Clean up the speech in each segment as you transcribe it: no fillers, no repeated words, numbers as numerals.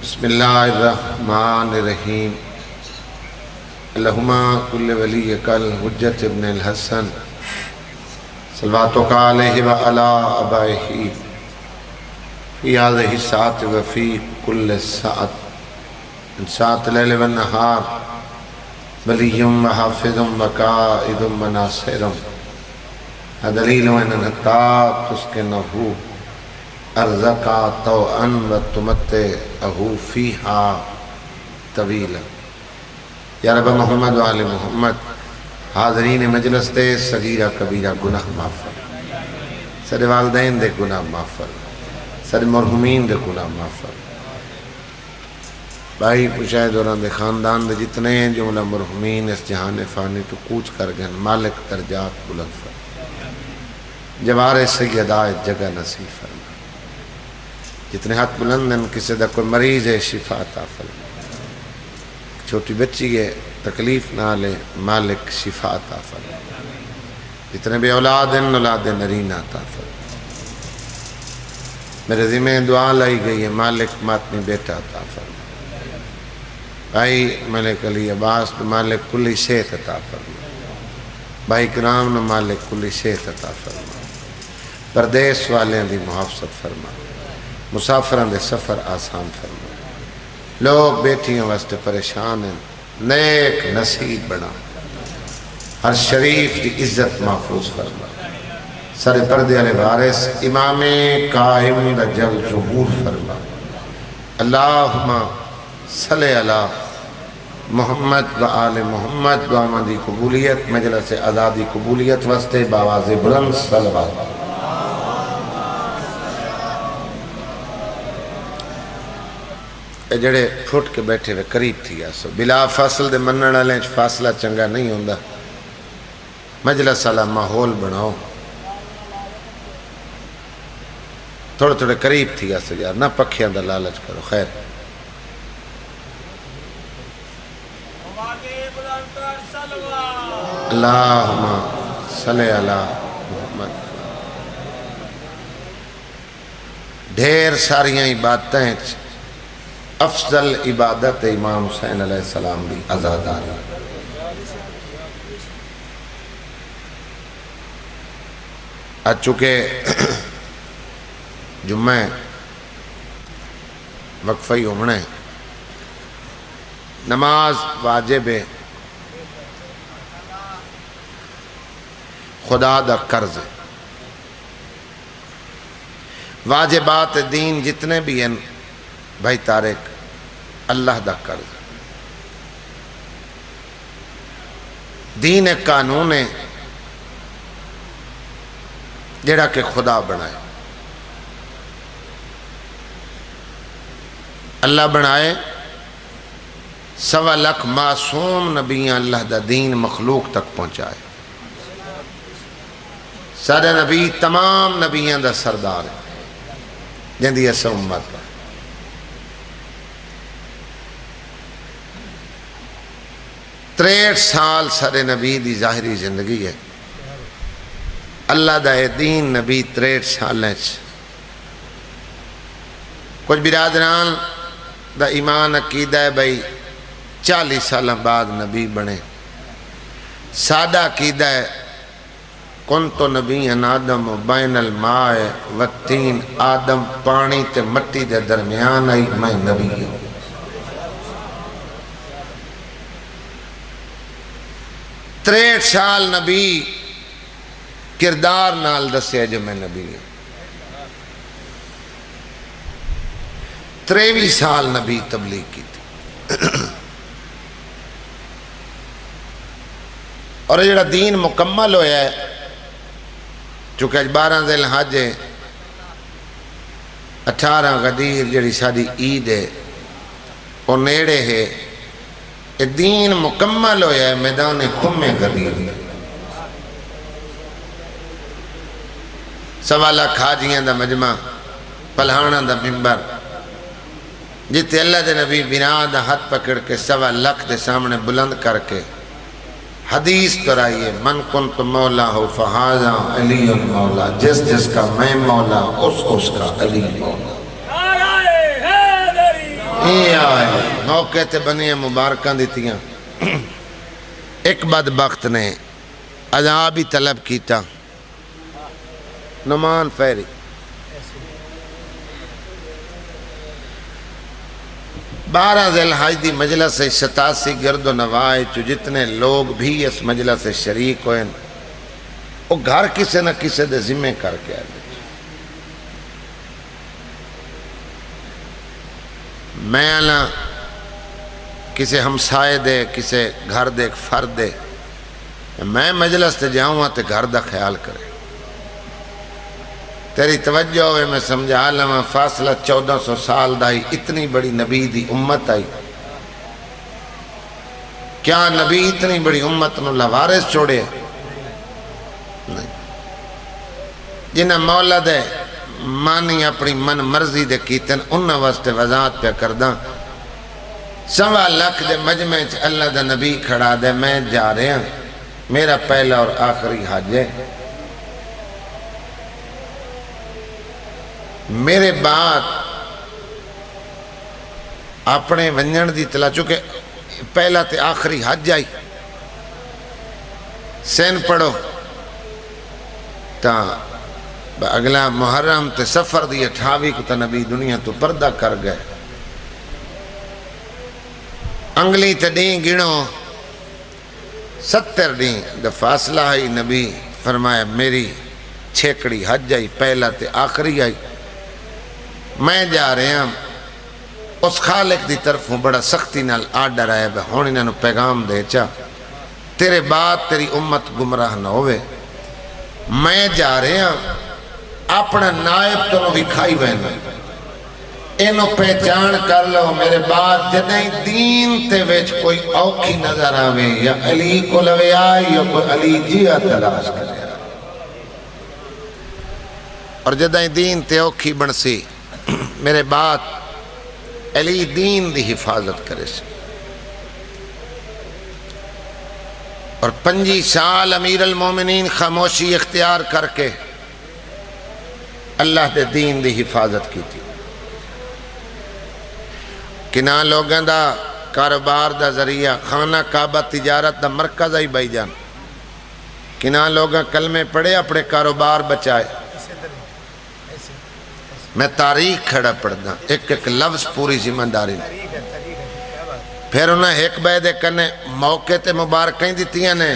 بسم اللہ الرحمن الرحیم اللہم کل ولی کل حجت ابن الحسن صلواتک علیہ وعلی آبائہ فی هذه الساعة وفی کل ساعة ان ساعة لیل والنہار ولی وحافظ وقائد وناصر دلیل انتا تسکنہ ارزقا توأن و تمتعہ فیہا طویلا۔ یا رب محمد و آل محمد، حاضرین مجلس دے صغیرہ کبیرہ گناہ معاف فرما، سارے والدین دے گناہ معاف فرما، سارے مرحومین دے گناہ معاف فرما۔ بھائی مشاہد دوران دے خاندان دے جتنے ہیں جملہ مرحومین اس جہان فانی تو کوچ کر گئے، مالک درجات بلند فرما، جوار سیدہ جگہ نصیب فرما۔ جتنے ہاتھ بلند ہیں کسی دا کوئی مریض ہے شفا عطا فرما، چھوٹی بچی ہے تکلیف نہ لے مالک شفا عطا فرما، جتنے بھی اولاد ہیں اولاد نرینہ عطا فرما۔ میرے ذمہ دعا لائی گئی ہے مالک ماتمی بیٹا عطا فرما، بھائی ملک علی عباس مالک کلی صحت عطا فرما، بھائی کرام نے مالک کلی صحت عطا فرما، پردیس والے دی محافظت فرما، مسافران دے سفر آسان فرما، لوگ بیٹھیاں واسطے پریشان ہیں نیک نصیب بنا، ہر شریف کی عزت محفوظ فرما، سر پردے علی وارث امام قائم دا جل ظہور فرما۔ اللہم صلی علی محمد و آل محمد دعا دی قبولیت مجلس آزادی قبولیت واسطے باواز بلند صلوات۔ جڑے پھٹ کے بیٹھے ہوئے قریب تھی آسو بلا فاصل دے منن والے فاصلہ چنگا نہیں ہوندا، مجلس والا ماحول بناؤ، تھوڑے تھوڑے قریب تھی آسو یار، نہ پکھیاں دا لالچ کرو۔ خیر اللہم صلی علی محمد۔ ڈھیر ساریاں عبادتیں افضل عبادت امام حسین علیہ السلام دی عزاداری۔ آج چونکہ جمعہ وقفہ ہی ہونے نماز واجب ہے، خدا دا قرض ہے، واجبات دین جتنے بھی ہیں بھائی طارق اللہ دا قرض، دین ایک قانون ہے جڑا کہ خدا بنائے، اللہ بنائے، 1.25 لاکھ معصوم نبیاں اللہ دا دین مخلوق تک پہنچائے، سارے نبی تمام نبیاں دا سردار ہے جندی ایسا امت ہے۔ 63 سال سارے نبی دی ظاہری زندگی ہے، اللہ دا دین نبی 63 سال ہے۔ کچھ برادران دا ایمان عقیدہ ہے بھئی 40 سال بعد نبی بنے، سادہ عقیدہ ہے کنت نبی آدم بین الماء والتین، آدم پانی تے مٹی دے درمیان آئی میں نبی ہوں۔ 63 سال نبی کردار نال دسیا جو میں نبی ہوں، 23 سال نبی تبلیغ کی تھی، اور یہ دین مکمل ہویا ہے چونکہ 12 ذی الحج ہے، 18 غدیر جڑی ساری عید ہے وہ نیڑے ہے، یہ دین مکمل ہویا ہے میدان خم غدیر۔ 1.25 لاکھ حاجیاں دا مجمع، پلہانا دا منبر، جتے اللہ دے نبی بنا دا ہاتھ پکڑ کے 1.25 لاکھ دے سامنے بلند کر کے حدیث کرائیے، من کنت مولا ہو فہذا علی مولا، جس جس کا میں مولا اس کا علی مولا۔ موقع تے بنی مبارکاں دیتیاں ایک بدبخت نے عذاب ہی طلب کیتا نعمان فہری 12 ذی الحج دی مجلس 87 گرد و نواح چو جتنے لوگ بھی اس مجلس سے شریک ہوئے وہ گھر کسے نہ کسے دے ذمہ کر کے آئے میں آنا کسے ہمسائے دے کسے گھر دے ایک فرد دے میں مجلس تے جاؤں تے گھر دا خیال کرے تیری توجہ ہوئے میں سمجھا لما فاصلہ 1400 سال دائی اتنی بڑی نبی دی امت آئی کیا نبی اتنی بڑی امت نو لوارث چھوڑے نہیں جنہ مولا دے مانی اپنی من مرضی دے کیتن انہ واسطے وضاحت پہ کرداں 1.25 لاکھ دے مجمع اللہ دا نبی کھڑا دے میں جا رہے ہیں میرا پہلا اور آخری حج ہے میرے بعد اپنے ونجن دی اطلاع چونکہ پہلا تے آخری حج آئی سین پڑھو تا اگلا محرم تے سفر دی 28 کو تا نبی دنیا تو پردہ کر گئے انگلی تے دیں گنو 70 دیں دا فاصلہ آئی نبی فرمایا میری چھیکڑی حج آئی پہلا تے آخری آئی میں جا رہے ہیں اس خالق دی طرف ہوں بڑا سختی نال آڈر آئے بے ہونی نانو پیغام دے چا تیرے بعد تیری امت گمراہ نہ ہوئے میں جا رہے ہیں اپنا نائب تو نو بھی کھائی بہن انو پہچان کر لو میرے بعد جنہیں دین تے ویچ کوئی اوکھی نظر آوے یا علی کو لوے آئی یا کوئی علی جیہ تلاش کرے اور جدہیں دین تے اوکھی بنسی میرے بعد علی دین دی حفاظت کرے سے اور 25 سال امیر المومنین خاموشی اختیار کر کے اللہ دے دین دی حفاظت کی تھی کناں لوگاں دا کاروبار دا ذریعہ خانہ کعبہ تجارت دا مرکز آئی بائی جان کناں لوگاں کلمے پڑھے اپنے کاروبار بچائے میں تاریخ کھڑا پڑھنا ایک ایک لفظ پوری ذمہ داری پھر انہیں ایک بیدے کرنے موقع تے مبارکیں دیتیاں نے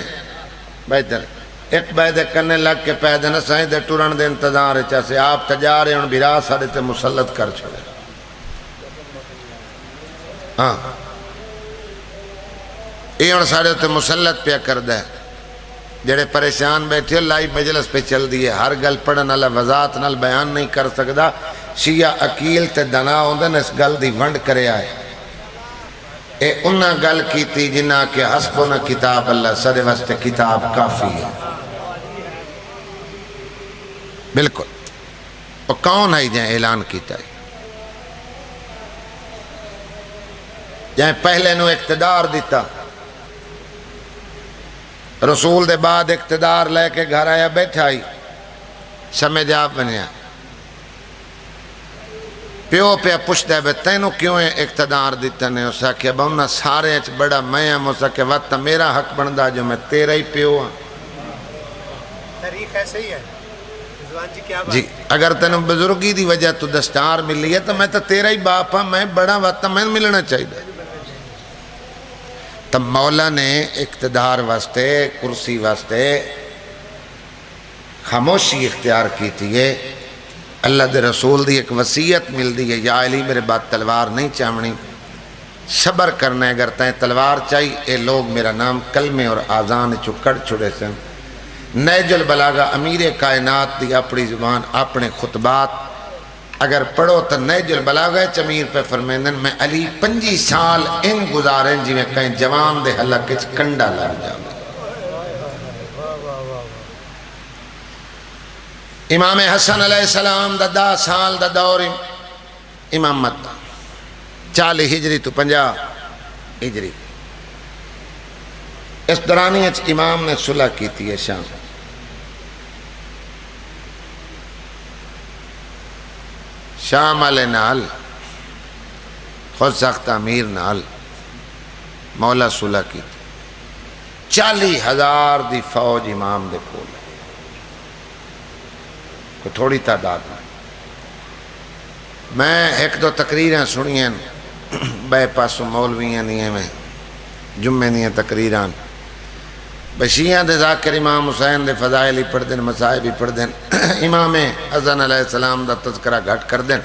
بہتر ایک بیدے کرنے لگ کے پیدے نہ سائیں دے ٹورن دے انتظار ہے چاہے آپ تجارے ان بیرا سارے تے مسلط کر چھوڑے ہاں یہ ان سارے تے مسلط پہ کر دے جڑے پریشان بیٹھے لائی مجلس پہ چل دیئے ہر گل پڑھن اللہ وضاحت نال بیان نہیں کر سکدا شیعہ اکیل تے دنا ہوندن اس گل دی ونڈ کرے آئے اے انہاں گل کی تھی جنہ کہ حسبنا کتاب اللہ سارے واسطے کتاب کافی ہے بالکل وہ کون ہے جائیں اعلان کیتا ہے جائیں پہلے نو اقتدار دیتا رسول دے بعد اقتدار لے کے گھر آیا بیٹھا ہی سمجھ آپ بنیا پیو پہ پوچھتا ہے تینوں کیوں اقتدار دیتا نے اسا کہ بہنہ سارے اچھ بڑا میں ہم اسا کہ وقت میرا حق بندہ جو میں تیرا ہی پیو ہاں تاریخ ایسے ہی ہے جی اگر تینوں بزرگی دی وجہ تو دستار ملی ہے تو میں تو تیرا ہی باپ ہاں میں بڑا وقت میں ملنا چاہیے تب مولا نے اقتدار واسطے کرسی واسطے خاموشی اختیار کی تھی ہے اللہ دے رسول دی ایک وصیت مل دی ہے یا علی میرے بعد تلوار نہیں چاہمنی صبر کرنا ہے اگر تائیں تلوار چاہیے اے لوگ میرا نام کلمے اور آزان چکڑ چھڑے سے نیج البلاغہ امیر کائنات دی اپنی زبان اپنے خطبات اگر پڑھو تو نیج البلاغہ چمیر پہ فرمیندن میں علی 25 سال ان گزاریں جی میں کہیں جوان دے حلق اچھ کنڈا لگ جاؤں امام حسن علیہ السلام دا 10 سال دا دور امامت 40 ہجری تو 50 ہجری اس دورانی اچھ امام نے صلح کی تھی شام شام علیہ نال خود سخت امیر نال مولا صلح کی 40,000 دی فوج امام دے کول ہے، کوئی تھوڑی تعداد نہیں۔ میں ایک دو تقریراں سنیاں بے پاسوں مولویاں نہیں میں جمعے دیاں تقریراں بشیاں دے ذاکر امام حسین دے فضائل ہی پڑھ دین، مصائب ہی پڑھ دین، امام حسن علیہ السلام دا تذکرہ گھٹ کر دین،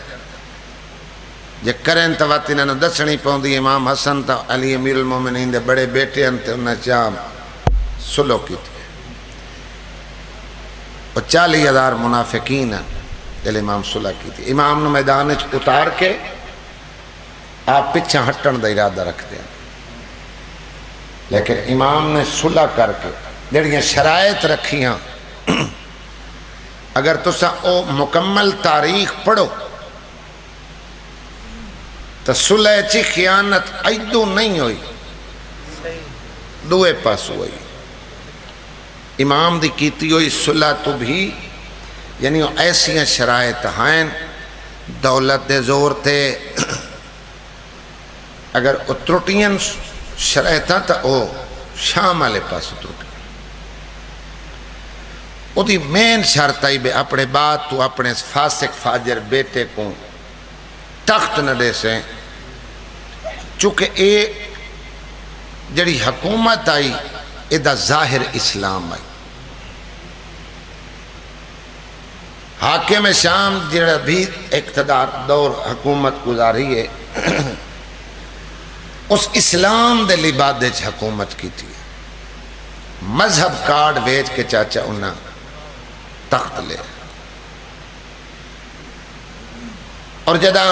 جے کریں تو وقت انہوں دسنی پوندی امام حسن تا علی امیر المومنین دے بڑے بیٹے انتے انہیں چاہ سلو کی تھی، اور 40,000 منافقین ہیں دل امام صلح کی تھی۔ امام نے میدان اتار کے آپ پچھا ہٹن دا ارادہ رکھتے ہیں، لیکن امام نے صلح کر کے جڑیاں شرائط رکھیاں، اگر تسا او مکمل تاریخ پڑھو تو صلح چی خیانت ایدو نہیں ہوئی، دوے پاس ہوئی، امام دی کیتی ہوئی صلح تو بھی، یعنی ایسی شرائط ہیں، دولت دے زور تے اگر اترٹیاں شرائطاں تا او شام والے پاس اترٹی، او دی مین شرط آئی بے اپنے بات تو اپنے فاسق فاجر بیٹے کو تخت نہ دے سے، چونکہ اے جڑی حکومت آئی ادا ظاہر اسلام آئی، حاکم شام جڑا بھی اقتدار دور حکومت گزاری ہے اس اسلام دے لبادے چ حکومت کی تھی، مذہب کارڈ ویچ کے چاچا انہاں تخت لے، اور جدا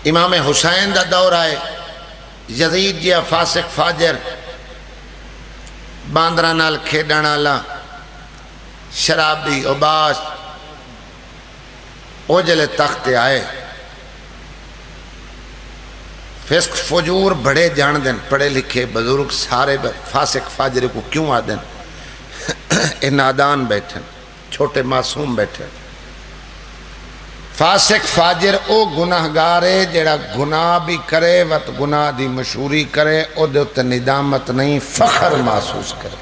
امام حسین دا دور آئے، یزید جیا فاسق فاجر باندرہ نال کھیڈن والا شرابی عباس او جلے تخت آئے، فسق فجور بڑے جان دیں، پڑھے لکھے بزرگ سارے فاسق فاجر کو کیوں آ دیں، اے نادان بیٹھیں، چھوٹے معصوم بیٹھیں، فاسق فاجر او گناہگار ہے جڑا گناہ بھی کرے وقت گناہ دی مشہوری کرے، او دے تے ندامت نہیں فخر محسوس کرے،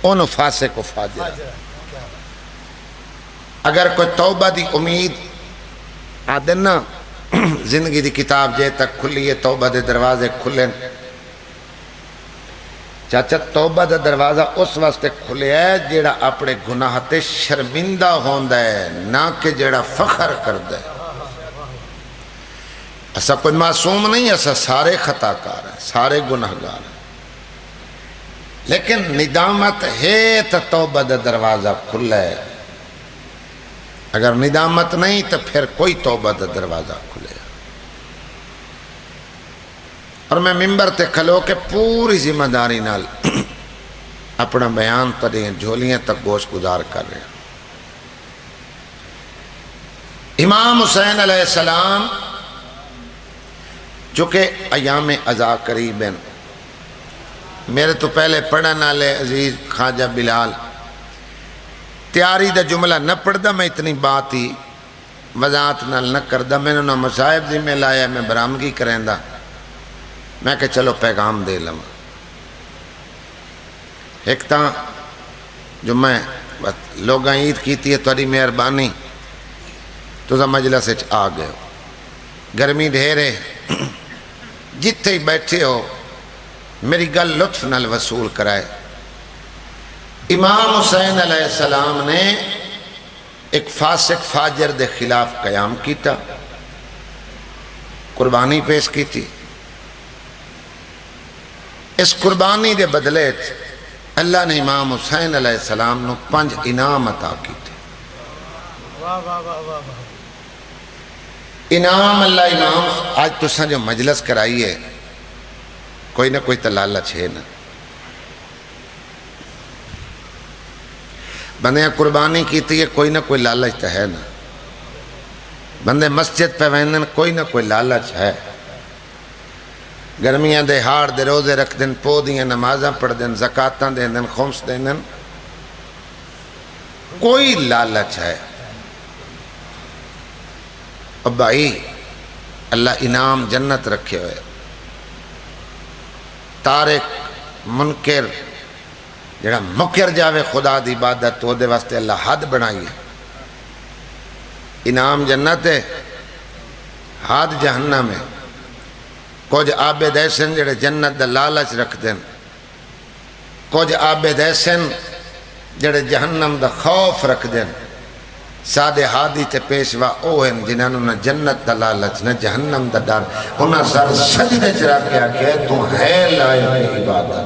انہوں فاسق و فاجر۔ اگر کوئی توبہ دی امید آدن نا زندگی دی کتاب جے تک کھلی ہے، توبہ دے دروازے کھلیں، چاچا توبہ دا دروازہ اس واسطے کھلے ہے جیڑا اپنے گناہ تے شرمندہ ہوندہ ہے، نہ کہ جیڑا فخر کردہ ہے۔ ایسا کوئی معصوم نہیں، ایسا سارے خطا کار ہیں، سارے گناہگار ہیں، لیکن ندامت ہے تو توبہ دا دروازہ کھلا ہے، اگر ندامت نہیں تو پھر کوئی توبہ دا دروازہ کھلے۔ اور میں ممبر تے کھلو کے پوری ذمہ داری نال اپنا بیان تڑیں جھولیاں تک گوش گزار کر رہے ہیں۔ امام حسین علیہ السلام جو کہ ایام عزا قریب ہیں، میرے تو پہلے پڑھن والے عزیز خواجہ بلال تیاری دا جملہ نہ پڑھ دا، میں اتنی بات ہی وضاحت نال نہ کر دا، میں نے مصائب ذمہ لایا، میں برامگی کریں دا، میں کہ چلو پیغام دے لوں۔ ایک تا جو میں لوگاں عید کیتی ہے تاری مہربانی تو مجلس آ گئے، گرمی ڈھیرے جتھے ہی بیٹھے ہو میری گل لطف نال وصول کرائے۔ امام حسین علیہ السلام نے ایک فاسق فاجر دے خلاف قیام کیتا، قربانی پیش کی تھی، اس قربانی دے بدلے اللہ نے امام حسین علیہ السلام نو 5 انعام عطا کی تھی۔ انعام اللہ امام آج تساں جو مجلس کرائی ہے کوئی نہ کوئی تو لالچ ہے نا، بندے قربانی کیتی ہے کوئی نہ کوئی لالچ تو ہے نا، بندے مسجد پہ ویندن کوئی نہ کوئی لالچ ہے، گرمیاں دے ہاڑ دے روزے رکھ دن، پو دیاں نمازاں پڑھ دن، زکاتاں دے دن، خمس دے دن، کوئی لالچ ہے۔ اب بھائی اللہ انعام جنت رکھے ہوئے، تارک منکر جڑا مکر جاوے خدا دی عبادت تو دے واسطے اللہ حد بنائی ہے، انعام جنت ہے، حد جہنم ہے۔ کچھ عابد ایسن جڑے جنت دا لالچ رکھ دیں، کچھ عابد ایسن جڑے جہنم دا خوف رکھ دیں۔ سادے ہادی تے پیشوا او ہیں جنہوں نے جنت دا لالچ نہ جہنم دا ڈر، انہاں سر سجدے چرا کے آکھے تو ہے لائق عبادت۔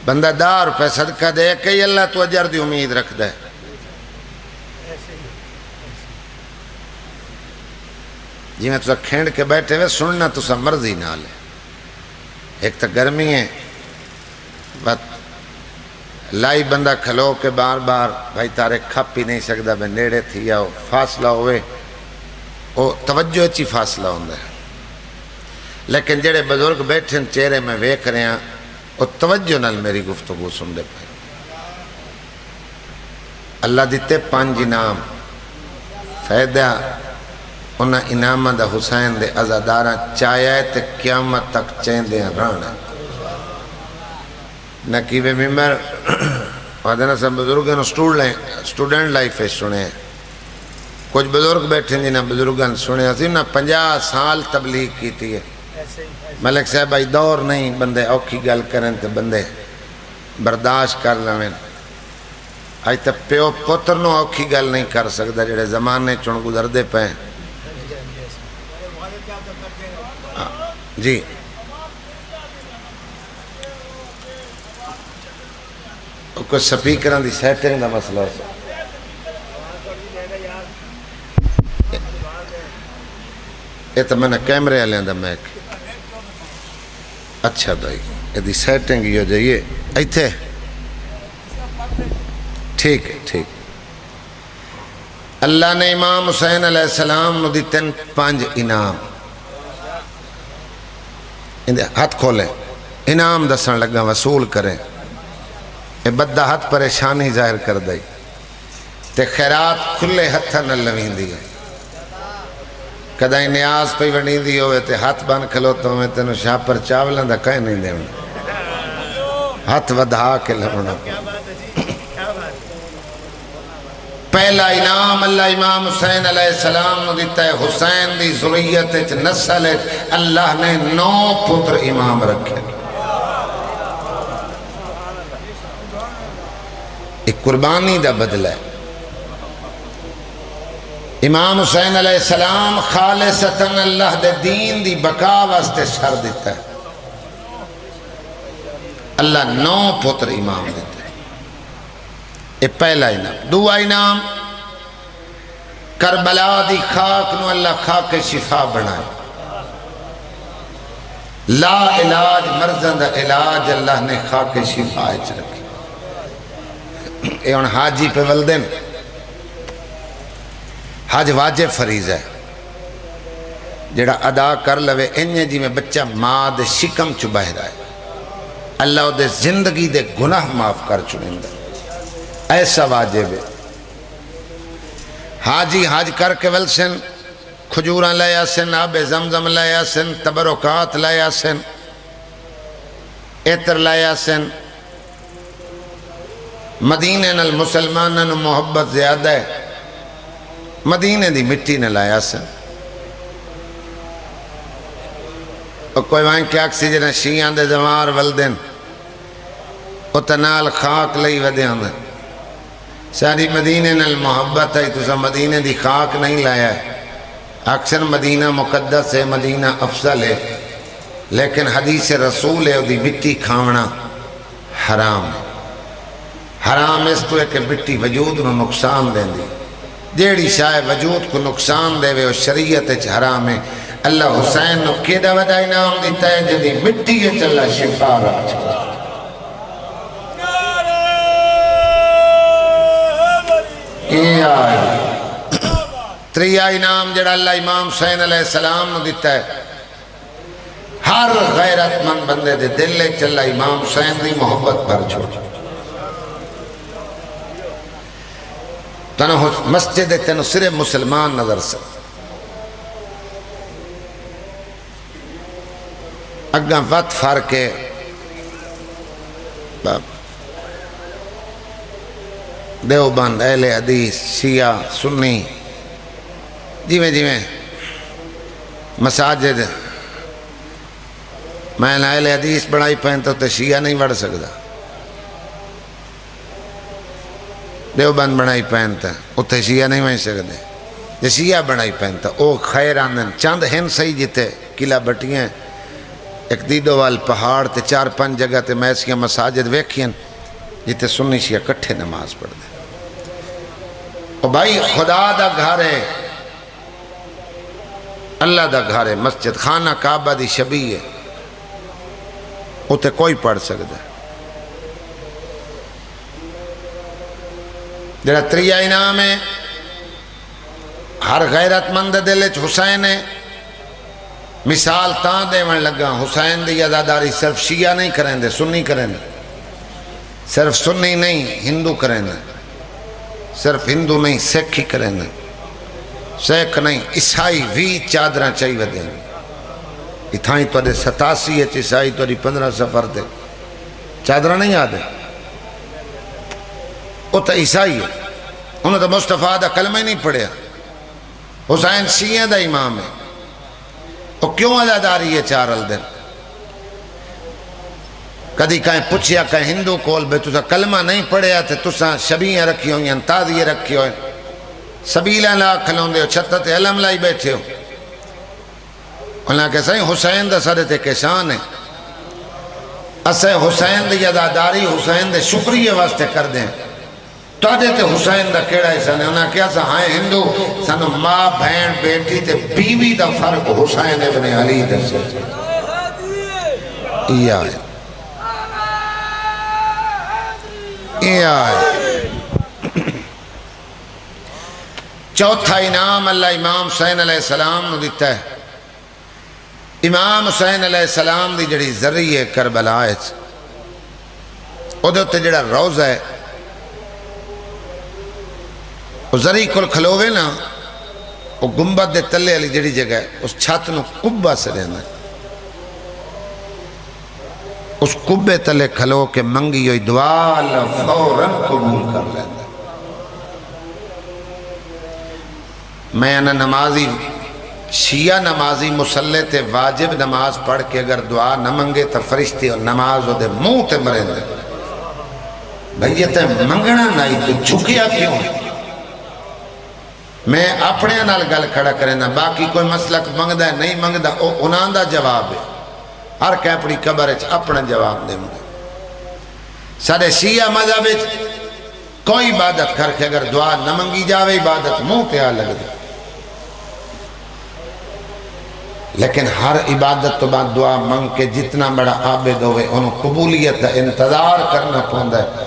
بندہ 10 روپے صدقہ دے کہ اللہ تو اجر دی امید رکھ دے۔ جی میں تو کھینڈ کے بیٹھے ہوئے سننا تو سا مرضی نہ لے، ایک تو گرمی ہے لائی بندہ کھلو کے بار بار بھائی تارے کھپ ہی نہیں سکتا بے نیڑے تھی یا فاصلہ ہوئے وہ توجہ اچھی فاصلہ ہوندہ ہے، لیکن جڑے بزرگ بیٹھے چہرے میں ویکھ رہے ہیں وہ توجہ نال میری گفتگو سن دے پائے۔ اللہ دیتے 5 انعام فائدہ انہاں انعامہ دا حسین دے عزادارہ چاہیے تے قیامت تک چیندے رانا نقیب ممبر وعدنا سب بزرگاں سٹوڈنٹ لائف ہے سنے ہیں، کچھ بزرگ بیٹھے جنہاں بزرگاں سنے ہیں، انہاں 50 سال تبلیغ کی تھی ہے۔ ملک صاحب آئی دور نہیں بندے اوکھی گل کریں تے بندے برداشت کر لیں، آئی تا پیو پتر نو اوکھی گل نہیں کر سکتا جڑے زمانے چون گزر دے پہیں۔ جی کوئی سپیکران دی سیٹنگ دا مسئلہ ہو سکتا، یہ تو میں نے کیمرے آلیں دا میک اچھا بھائی یہ دی سیٹنگ ہی ہو جائیے ایتھے ٹھیک ہے ٹھیک۔ اللہ نے امام حسین علیہ السلام نو دیتن 5 انعام، ہاتھ کھولیں انعام دسن لگا وصول کریں، اے بدہ ہاتھ پریشانی ظاہر کر دائی تے خیرات کھلے ہتھا نہ لوین دی ہے، کدھائی نیاز پہ ونی دی ہوئے تے ہاتھ بان کھلوتا ہوئے تینو شاہ پر چاولن دا کہیں نہیں دے ہاتھ ودھا کے لونا۔ پہلا انعام اللہ امام حسین علیہ السلام نے دیتا ہے، حسین دی ذریت نسل اللہ نے 9 پتر امام رکھے، ایک قربانی دا بدلہ ہے۔ امام حسین علیہ السلام خالصتاً اللہ دے دین دی بقا واسطے سر دیتا ہے، اللہ 9 پتر امام دیتا ہے، یہ پہلا انعام۔ دعا انعام کربلا دی خاک نو اللہ خاک شفا بنائے، لا علاج مرضان دا علاج اللہ نے خاک شفا اچھ رکھی۔ اے ان حاجی پہ ولدن حج واجب فریض ہے جڑا ادا کر لوے انجے جی میں بچہ ماں دے شکم چبہ رہا ہے، اللہ دے زندگی دے گناہ معاف کر چنندہ، ایسا واجب ہے۔ حاجی حج کر کے ولسن کھجوراں لے آسن، آب زمزم لے آسن، تبرکات لے آسن، عطر لے آسن، مدینہ نال مسلمانوں محبت زیادہ ہے، مدینہ دی مٹی نہ لایا سن۔ اور کوئی وہاں کیا کسی جنہ شیعان دے زمار ولدن اتنال خاک لئی ودے ہوں ساری مدینہ نال محبت ہے، تو سا مدینہ دی خاک نہیں لایا ہے۔ اکثر مدینہ مقدس ہے، مدینہ افضل ہے، لیکن حدیث رسول ہے دی مٹی کھاونا حرام ہے۔ حرام اس تو ہے کہ مٹی وجود نو نقصان دیں دی، جیڑی شاہ وجود کو نقصان دے وے اور شریعت اچھ حرام ہے۔ اللہ حسین نو کیدہ ودا انعام دیتا ہے جدی مٹی ہے چلا شفا راج یہ آئی۔ تریہ انعام جڑا اللہ امام حسین علیہ السلام نو دیتا ہے، ہر غیرت مند بندے دے دل لے چلا امام حسین دی محبت پر چھوڑ تنہو مسجد تنہو صرف مسلمان نظر سے اگاں وقت فرق ہے دیوبند اہل حدیث شیعہ سنی جیویں مساجد میں نے اہل حدیث بڑھائی پہنتا تو شیعہ نہیں بڑھ سکتا دیوبند بڑھائی پہنتا اتھے شیعہ نہیں بڑھ سکتے جی شیعہ بڑھائی پہنتا او خیر آندن چند ہن صحیح جتے قلعہ بٹیاں ایک دیدو وال پہاڑ تے 4-5 جگہ تے میسیاں مساجد ویکھیں جتے سنی شیعہ کٹھے نماز پڑھ دے او بھائی خدا دا گھر ہے اللہ دا گھر ہے مسجد خانہ کعبہ دی شبیہ ہے اتھے کوئی پڑھ سکتا ہے جڑا تریہ انعام ہے ہر غیرت مند دلچ حسین ہے مثال تاں دے من لگا حسین دی عزاداری صرف شیعہ نہیں کریں دے سنی کریں دے صرف سنی نہیں ہندو کریں دے صرف ہندو نہیں سکھ ہی کریں دے سکھ نہیں عیسائی بھی چادرہ چاہیے دیں اتھائیں تو دے 87 عیسائی تو دے 15 سفر دے چادرہ نہیں آدھے وہ تو عیسائی ہے انہوں تو مصطفیٰ دا کلمہ ہی نہیں پڑھیا حسین شیعہ دا امام ہے وہ کیوں عزاداری ہے 4 دن کدی کہیں پوچھیا کہیں ہندو کول بے تُسا کلمہ نہیں پڑھیا تھے تُسا شبیہ رکھی ہوئی انتازیہ رکھی ہوئی سبیلہ لا کھلوں دے چھتت علم لائی بیٹھے ہو انہاں کہ سہیں حسین دا صدت کشان ہے اسے حسین دی عزاداری حسین دے شکریہ واسطے کر دیں تو آدھے تے حسین دا کیڑا ہے سنے انہاں کیا سا ہائیں ہندو سنو ماں بہن بیٹی تے بیوی دا فرق حسین ابن علی دے سے یہ آئے یہ آئے چوتھا انعام اللہ امام حسین علیہ السلام نو دیتا ہے امام حسین علیہ السلام دی جڑی ذریعہ کربلا ہے او دے ہوتے جڑا روزہ ہے وہ ذریعہ کل کھلووے نا وہ گنبد دے تلے علی جڑی جگہ ہے اس چھت نو کبہ سے رہنا ہے اس کبے تلے کھلو کے منگی ہوئی دعا اللہ فوراً قبول کر لینا میں انا نمازی شیعہ نمازی مسلح تے واجب نماز پڑھ کے اگر دعا نہ منگے تو فرشتے اور نماز ہو دے منہ تے مرے دے بھئی یہ تے منگنا نہیں تو جھکیا کیوں میں اپنے نال گل کھڑا کرنا باقی کوئی مسلک منگدہ ہے نہیں منگدہ انہاں دا جواب ہے ہر کہ اپنی قبر اپنا جواب دے مجھے سارے شیعہ مذہب کوئی عبادت کر کے اگر دعا نہ منگی جاوے عبادت منہ پہ آ لگ دے لیکن ہر عبادت تو بعد دعا منگ کے جتنا بڑا عابد ہوئے انہوں قبولیت دا انتظار کرنا پوندا ہے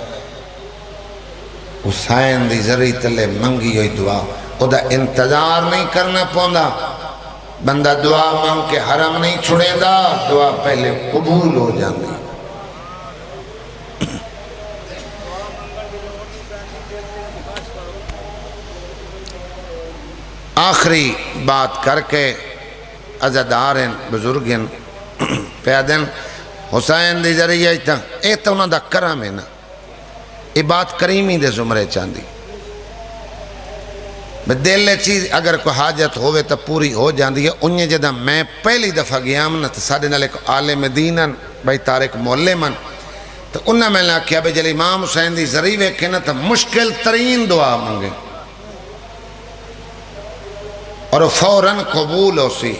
حسین دی ذریعہ تلے منگی ہوئی دعا او دا انتظار نہیں کرنا پوندا بندہ دعا مانگ کے حرم نہیں چھڑے دا دعا پہلے قبول ہو جاندی آخری بات کر کے عزادارین بزرگین پیادن حسین دی ذریعہ اے تو انہوں دا کرم ہے نا یہ بات کریمی دے زمرے چاندی دل چیز اگر کوئی حاجت ہوئے تو پوری ہو جاندی ہے انہیں جدہ میں پہلی دفعہ گیا ہم نا تو ساڑھے نالے کو عالم دینہ بھائی تارک مولمن تو انہوں میں نے کیا بھئی جل امام حسین دی ذریعہ کہنا تو مشکل ترین دعا مانگے اور فوراً قبول ہو سی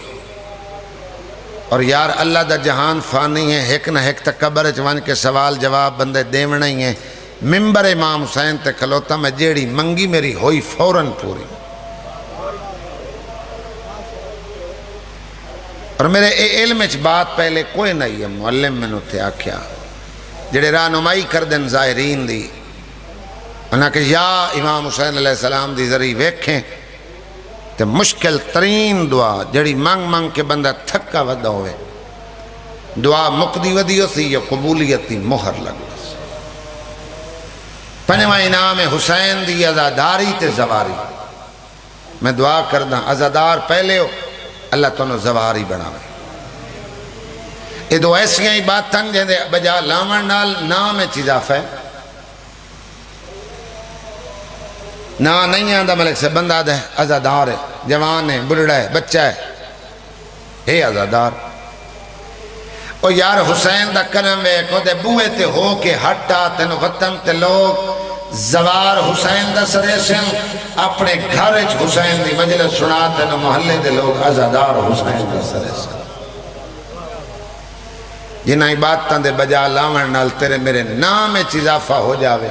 اور یار اللہ دا جہان فانی ہے ایک نہ ایک تک قبر چوان کے سوال جواب بندے دیونا ہی ہیں ممبر امام حسین تے کھلوتا میں جیڑی منگی میری ہوئی فوراً پوری اور میرے علم اچ بات پہلے کوئی نہیں ہے معلم میں نے آکھیا جڑے رہنمائی کر دن ظاہرین دی انہاں کہ یا امام حسین علیہ السلام دی ذریعہ ویکھیں تے مشکل ترین دعا جڑی منگ منگ کے بندہ تھکا ودا ہوئے دعا مقدی ودیو سی یا قبولیتی مہر لگو سی پنجواں انعام حسین دی ازاداری تے زواری میں دعا کردہ ازادار پہلے ہو اللہ تنو زواری بناوے یہ دو ایسیاں ہی بات تنگ جہاں دے بجا لامن نال نام چیزاف ہے نا نہیں آندہ ملک سے بندہ دے ازادار ہے جوان ہے بڑھڑا ہے بچہ ہے اے ازادار او یار حسین دا کرم وے کو دے بوئے تے ہو کے ہٹا تینو وطن تے لوگ زوار حسین دا سریسن اپنے گھرچ حسین دی مجلس سنا تینو محلے دے لوگ ازادار حسین دا سریسن جنہ عبادتاں دے بجا لاون نال تیرے میرے نام اضافہ ہو جاوے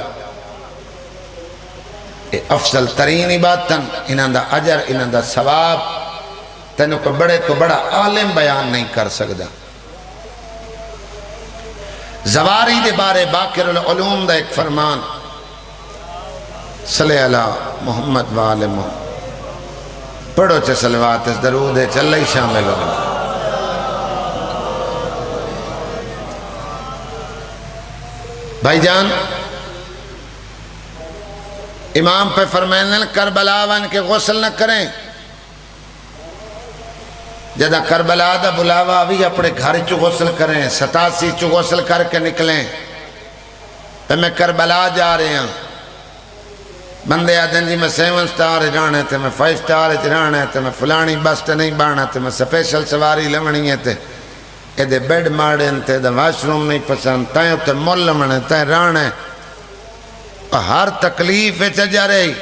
اے افضل ترین عبادتاں انہاں دا اجر انہاں دا ثواب تینو کو بڑے تو بڑا عالم بیان نہیں کر سکدا زواری دے بارے باقر العلوم دا ایک فرمان صلی اللہ محمد وآل محمد پڑھو چے صلوات اس درود ہے چل ہی شامل ہو بھائی جان امام پہ فرمائنے کربلا ون کے غسل نہ کریں جدہ کربلا دا بلاوا بھی اپنے گھر چو غسل کریں 87 چو غسل کر کے نکلیں تو میں کربلا جا رہے ہیں بندے آدھیں جی میں 7 سٹار جانا ہے تو میں 5 سٹار جانا ہے تو میں فلانی بس تے نہیں بانا تو میں سپیشل سواری لمنی ہے تے اے دے بیڈ مارڈن تے دے واش روم نہیں پسند تائیں تے مول لمنے تائیں رانا ہے ہر تکلیف چا جا رہی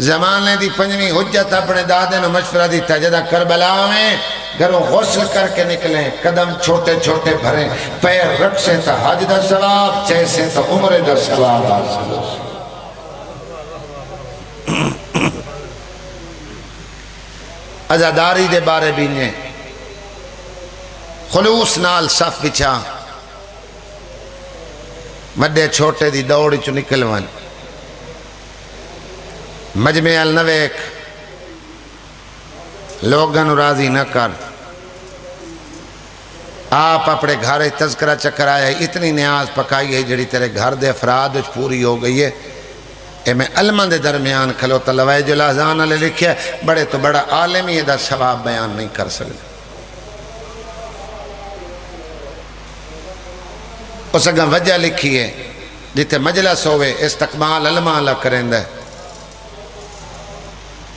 زمانے دی پنجویں حجت اپنے دادے نو مشورہ دیتا جدہ کربلا میں گھروں غسل کر کے نکلیں قدم چھوٹے چھوٹے بھریں پیر رکھ سے تا حج دا ثواب چیسے تا عمر دا ثواب حاصل ہو ازاداری دے بارے بھی نے خلوص نال صف بچھا مڈے چھوٹے دی دوڑی چو نکلوان مجمع النویک لوگن راضی نہ کر آپ اپنے گھر تذکرہ چکر آیا اتنی نیاز پکائی ہے جڑی تیرے گھر دے افراد پوری ہو گئی ہے اے میں علمہ دے درمیان کھلوتا لوائج الازان علیہ لکھیا بڑے تو بڑا عالمی دا ثواب بیان نہیں کر سکتے اس اگاں وجہ لکھی ہے جتے مجلس ہوئے استقبال علماء اللہ کریں دے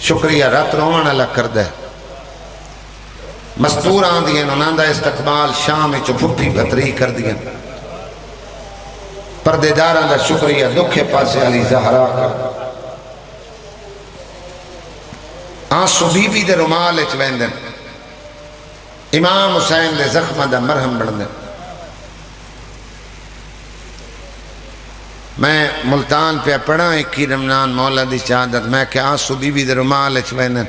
شکریہ رات روان اللہ کر دے مستور آن دیں انہوں دا استقبال شام چو بھٹی بھتری کر دیں پردے داران دا شکریہ دکھے پاسے علی زہرا کر آنسو بی بی دے رمال اچ ویندن امام حسین دے زخمہ دا مرہم بڑھندن میں ملتان پہ پڑھا 21 رمضان مولا دی چادر میں کہ آنسو بی بی دے رمال اچ ویندن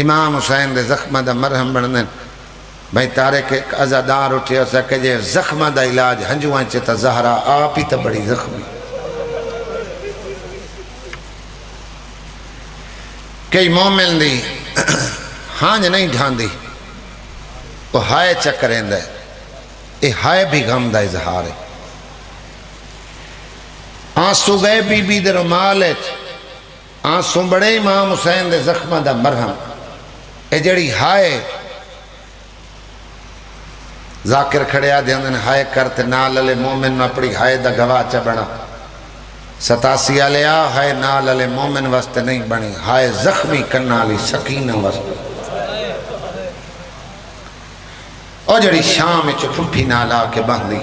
امام حسین دے زخمہ دا مرہم بڑھندن بھائی تارے کے ازادار اٹھے ہو سکے جے زخمہ دا علاج ہنجوان چیتا زہرا آپ ہی تا بڑی زخمی کئی مومن دی ہانج نہیں ڈھان دی وہ ہائے چکریں دے اے ہائے بھی غم دا اظہار ہے آنسو گئے بی بی دے رمالت آنسو بڑے امام حسین دے زخمہ دا مرہم اے جڑی ہائے ذاکر کھڑیا دے اندن ہائے کرتے نال علی مومن میں اپڑی ہائے دا گواہ چا بنا 87 علیہ ہائے نال علی مومن واسطے نہیں بنی ہائے زخمی کرنا علی سکینہ واسطے اور جڑی شام چو پھٹی نالا کے باندھی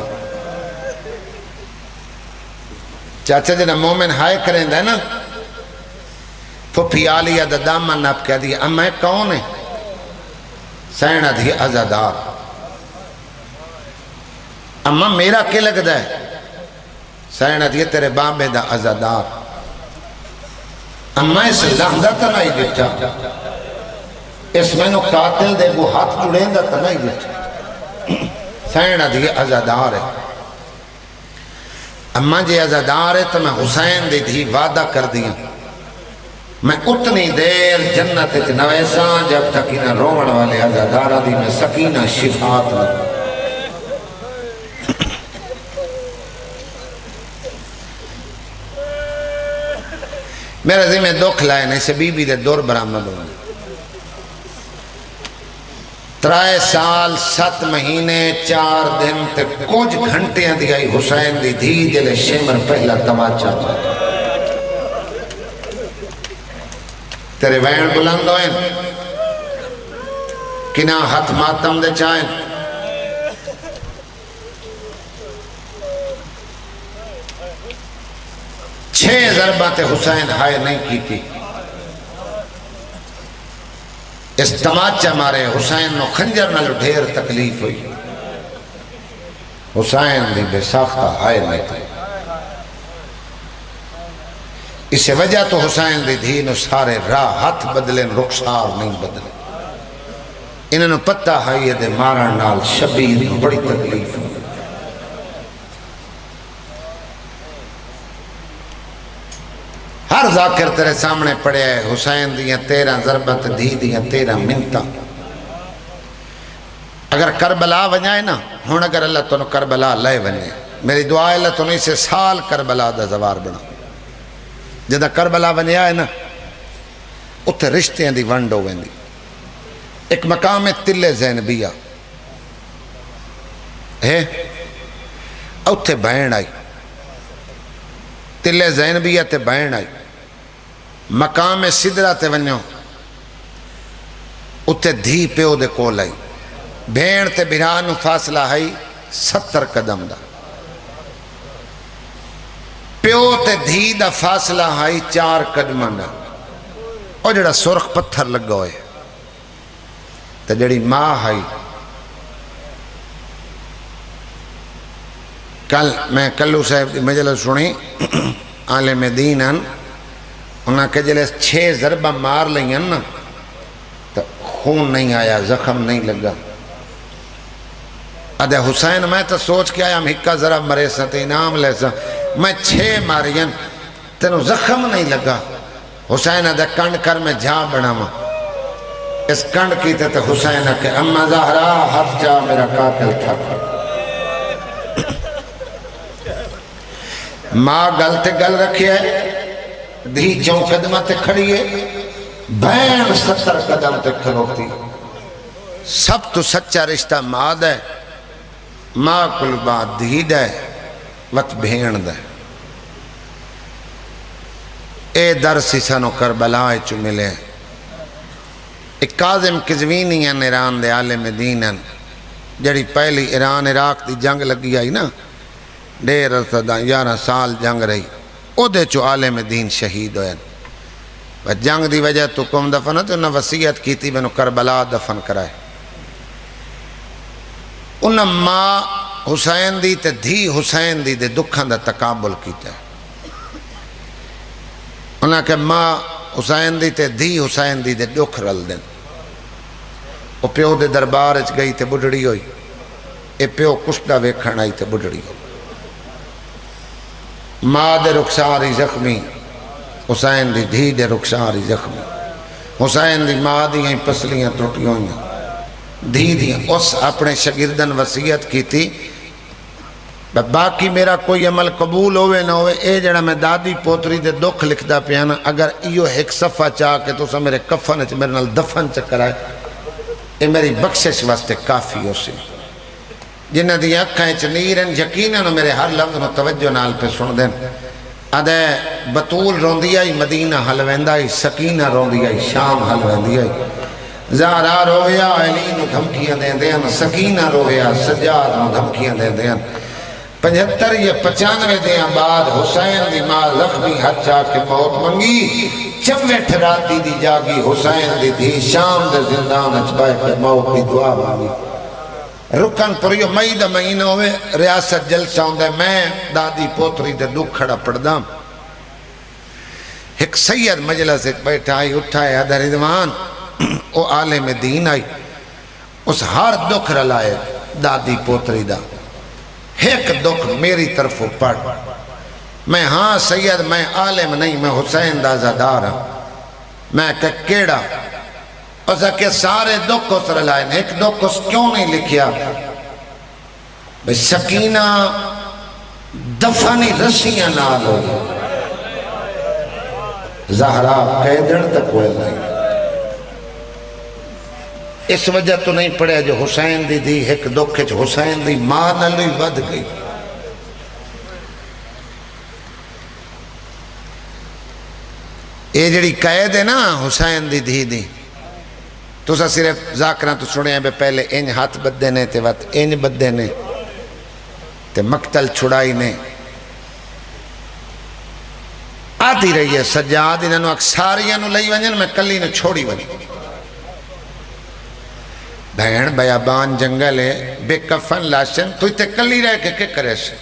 چاچا جنہ مومن ہائے کریں دے نا پھپی آلیہ دا دامن نپ کہہ دیا اما کون ہے سینہ دی ازادار اما میرا کیا لگ دا ہے سینہ دی تیرے بابے دا ازادار اما اس لہدہ تا نہیں دیتا اس میں نو قاتل دے وہ ہاتھ جڑیں دا تا نہیں دیتا سینہ دی ازادار ہے اما جی ازادار ہے تو میں حسین دی تھی وعدہ کر دیا میں اتنی دیر جنت نویساں جب تک انہیں رومن والے ازادارہ دی میں سکینہ شفاعت میں میرے ذمہ دکھ لائے نہیں سے بی بی دے دور برآمد ہونے 3 سال 7 مہینے 4 دن تے کچھ گھنٹیاں دی آئی حسین دی دھی جلے شمر پہلا تماچا تیرے وین بلند ہوئیں کنا ہاتھ ماتم دے چاہیں 6 ضربات حسین ہائے نہیں کی تھی اس تماچا مارے حسین نو خنجر نہ ڈھیر تکلیف ہوئی حسین دی بے ساختہ ہائے نہیں تھی اس وجہ تو حسین دی دھی نو سارے راہ ہاتھ بدلیں رخسار نہیں بدلیں انہوں نے پتہ ہے یہ دے مارن نال شبیر نو بڑی تکلیف ہوئی ہر ذاکر تیرے سامنے پڑے ہے حسین دیاں 13 ضربت دھی دیاں 13 منتہ اگر کربلا ونجائے نا ہون اگر اللہ تو کربلا لائے ونجائے میری دعا ہے اللہ تو اسے سال کربلا دا زوار بنا جدہ کربلا ونجائے نا اتھے رشتے دی ونڈو ویندی ایک مقام تل زینبیہ ہے اتھے بہن آئی تل زینبیہ تے بہن آئی مقام صدرہ تے ونیو اتھے دھی پیو دے کول آئی بھین تے بھرانو فاصلہ آئی 70 قدم دا پیو تے دھی دا فاصلہ آئی 4 قدم دا اور جڑا سرخ پتھر لگا ہوئے تے جڑی ماں آئی کل میں کلو صاحب دی مجلس سنی عالم دین انہاں کہ جلے 6 ضربہ مار لیں نا تو خون نہیں آیا زخم نہیں لگا ادھے حسین میں تو سوچ کے آیا ہم ہکا ضرب مرے سا تے انعام لے سا میں 6 مارین تینو زخم نہیں لگا حسین ادھے کنڈ کر میں جھا بنا ماں اس کنڈ کی تے حسین کہ اما زہرا ہاتھ جا میرا قاتل تھا ماں گل تے گل رکھی ہے دھی 4 قدمہ تے کھڑی ہے بہن 70 قدم تے کھڑوتی سب تو سچا رشتہ ماں دے ماں کل بات دھی دے وقت بھین دے اے درسی سنو کربلائے چو ملے ایک کاظم قزوینی ہیں ایران دے عالم دین ہیں جڑی پہلی ایران عراق دی جنگ لگی آئی نا 11 سال جنگ رہی او دے چو عالم دین شہید ہوئے و جنگ دی وجہ تو کم دفن ہے تو انہاں وصیت کی تھی بنو کربلا دفن کرائے انہاں ماں حسین دی تے دھی حسین دی دے دکھاں دا تقابل کیتا ہے انہاں کہ ماں حسین دی تے دھی حسین دی دے دکھ رل دیں او پیو دے دربار اچ گئی تے بڑھڑی ہوئی اے پیو کشتہ ویکھن آئی تے بڑھڑی ہوئی ماں دے رخساری زخمی حسین دی دھی دے رخساری زخمی حسین دی ماں دی ہیں پسلیاں ٹوٹی ہوئیں دھی دی اس اپنے شاگردن وصیت کی تھی باقی میرا کوئی عمل قبول ہوئے نہ ہوئے اے جڑا میں دادی پوتری دے دکھ لکھدا پیانا اگر ایو ایک صفحہ چاہ کے تو سا میرے کفن اچ میرے نال دفن چکرائے اے میری بخشش واسطے کافی ہو سی جنہ دی اکھاں اچ نیرن یقیناً میرے ہر لفظ نو توجہ نال پہ سن دیں ادھے بطول روندی آئی مدینہ حلویندہ آئی سکینہ روندی آئی شام حلویندی آئی زہرا رویا علی نو دھمکیاں دیں دیں سکینہ رویا سجاد نو دھمکیاں دیں دیں 75 یا 95 دیاں بعد حسین دی ماں زخمی ہاتھ جا کے موت منگی 24 راتی دی جاگی حسین دی دھی شام دے زندان اچبائے پر موت دی دعا مانگی رکن پریو مئی دا مہینہ ہوئے ریاست جلسہ ہوندے میں دادی پوتری دے دکھ کھڑا پڑھدا ایک سید مجلس ایک بیٹھا آئی اٹھائے ادھر ادوان او عالم دین آئی اس ہر دکھ رلائے دادی پوتری دا ایک دکھ میری طرف پڑھ میں ہاں سید میں عالم نہیں میں حسین دا زدار ہوں میں کہ کیڑا اسا کہ سارے دکھ اس رلائے ایک دکھ اس کیوں نہیں لکھیا بھئی سکینہ دفنی رسیاں نال ہوئی زہرا قیدن تک ہوئے نہیں اس وجہ تو نہیں پڑھے جو حسین دی دی ایک دکھے جو حسین دی ماں نلوی ود گئی یہ جڑی قید ہے نا حسین دی دی تو سا صرف ذاکرہ تو سنے ہیں بے پہلے انج ہاتھ بدے نے تے وقت انج بدے نے تے مقتل چھڑائی نے آتی رہی ہے سجاد انہوں اکساریاں نو لئی ونجن میں کلی نو چھوڑی ونجن بہن بیابان جنگل ہے بے کفن لاشن تو تے کلی رہ کے کرے سے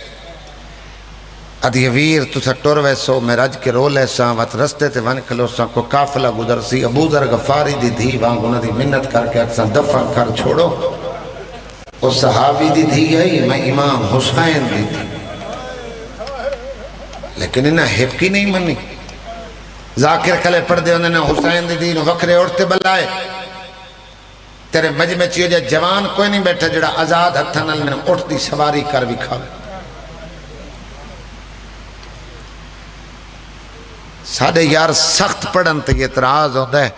ادھی ویر تو سا ٹور ویسو میں رج کے رول ایسا وقت رستے تے ون کلو سا کو کافلہ گزر سی ابو ذر غفاری دی دھی وانگ انہوں دی منت کر کے اکسا دفن کر چھوڑو اس صحابی دی دھی ہے میں امام حسین دی تھی لیکن انہیں حقی نہیں منی ذاکر کھلے پڑھ دے انہیں حسین دی دین وکرے اڑتے بلائے تیرے مجمع چیو جا جوان کوئی نہیں بیٹھا جڑا آزاد ہتھنل میں اٹھ دی سواری کر بھی کھاوے ساڑھے یار سخت پڑھن تے یہ اعتراض ہوتا ہے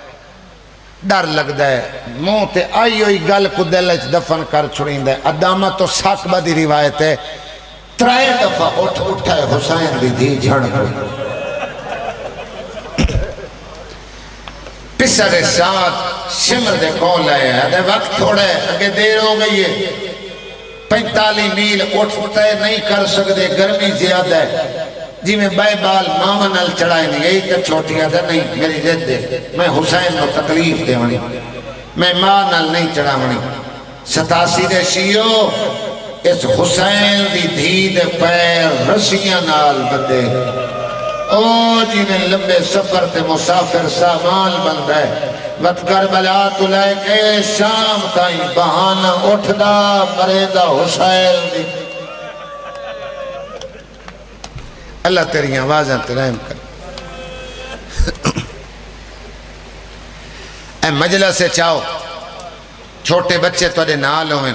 ڈر لگتا ہے منہ تے آئی ہوئی گل کو دل دفن کر چھڑیں دے ادامہ تو ساکبہ دی روایت ہے ترائے دفعہ اٹھا ہے حسین دی دی جھڑ کو پسر ساتھ شمر دے کول آئے دے وقت تھوڑے اگے دیر ہو گئی ہے 45 میل اٹھتے نہیں کر سکتے گرمی زیادہ ہے جی میں بے بال ماما نل چڑھائے نہیں یہی تو چھوٹی آدھا نہیں میری زد دے میں حسین کو تکلیف دے ہونی میں ماں نل نہیں چڑھا ہونی 87 دے شیعو اس حسین دی دھی دے پیر رسیاں نال بدے او جی میں لمبے سفر تے مسافر سامان بند ہے وقت کربلا تو لے کے شام تائیں بہانہ اٹھدا مریدہ حسین دی اللہ تیری آوازیں ترائم کر اے مجلس سے چاہو چھوٹے بچے تو دے نال ہوئیں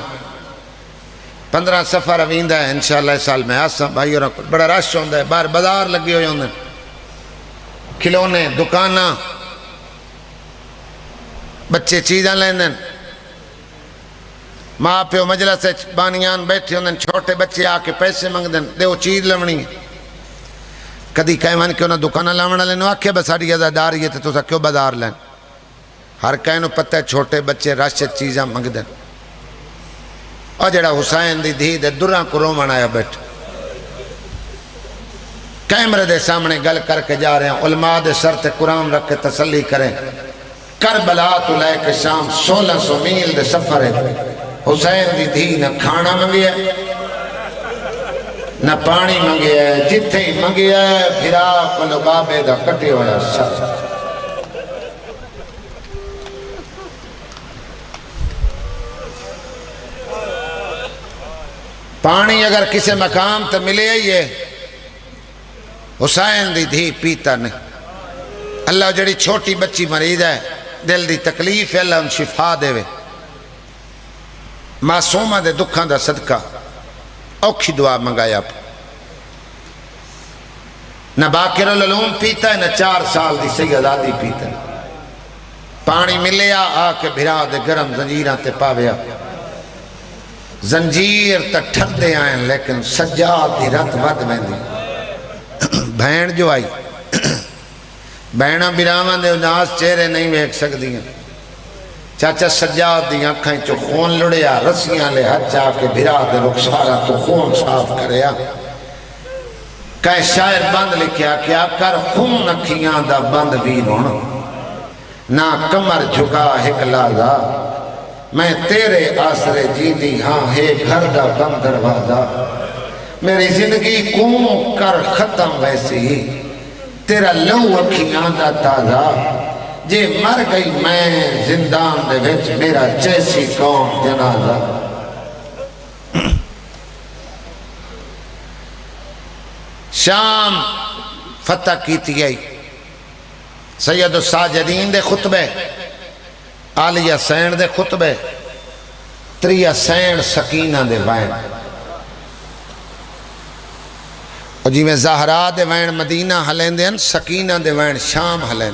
15 سفر اویندہ ہے انشاءاللہ اس سال میں آسا بھائی اور بڑا رش ہوندہ ہے باہر بازار لگی ہوئے ہوندہ کھلونے دکانہ بچے چیزاں لیندن ماں پہ مجلس سے بانیان بیٹھے ہوندن چھوٹے بچے آکے پیسے مانگدن دے وہ چیز لونی کدی کہیں من کیوں نہ دکانہ لاؤنا لینو آکھے بس آڑی ازاداری ہے تو سا کیوں بازار لین ہر کہیں نو پتہ ہے چھوٹے بچے راشت چیزاں مانگ دیں اور جڑا حسین دی دھی دے دراں کو رومن آیا بیٹھ کیمرے دے سامنے گل کر کے جا رہے ہیں علماء دے سر تے قرآن رکھ کے تسلی کریں کربلا تو لے کے شام 1600 میل دے سفر ہے حسین دی دھی نہ کھانا منگیا نہ پانی منگیا ہے جتھے ہی منگیا ہے پھرا کلو بابے دا کٹے ہویا سر پانی اگر کسی مقام تے ملے ہی ہے حسین دی دھی پیتا نہیں اللہ جڑی چھوٹی بچی مریض ہے دل دی تکلیف ہے اللہ ان شفا دے وے معصومہ دے دکھاں دا صدقہ اوکھی دعا منگایا نہ باقر العلوم پیتا ہے نہ 4 سال دی سید آدھی پیتا ہے پانی ملیا آکے بھرا دے گرم زنجیرہ تے پاویا زنجیر تا ٹھر دے آئیں لیکن سجاد دی رت ود میں دی بھین جو آئی بہنہ برامان دے اناس چہرے نہیں بیک سک دیا چاچا سجاد دی آنکھیں چو خون لڑیا رسیاں لے ہاتھ چاہ کے بھرا دے رخسارا تو خون صاف کریا کہیں شاعر بند لکھیا کیا کر خون اکھیاں دا بند بھی رونا نہ کمر جھکا ہک لازا میں تیرے آسرے جیندی ہاں ہے گھر دا بند دروازہ میری زندگی کون کر ختم ویسی تیرا لو اکھیاں دا تازہ جے مر گئی میں زندان دے وچ میرا جیسی قوم جنازہ شام فتح کیتی گئی سید الساجدین دے خطبے عالیہ سین دے خطبے تریہ سین سکینہ دے وائن اور جی میں زہرا دے وین مدینہ ہلیں دے سکینہ دے وین شام ہلیں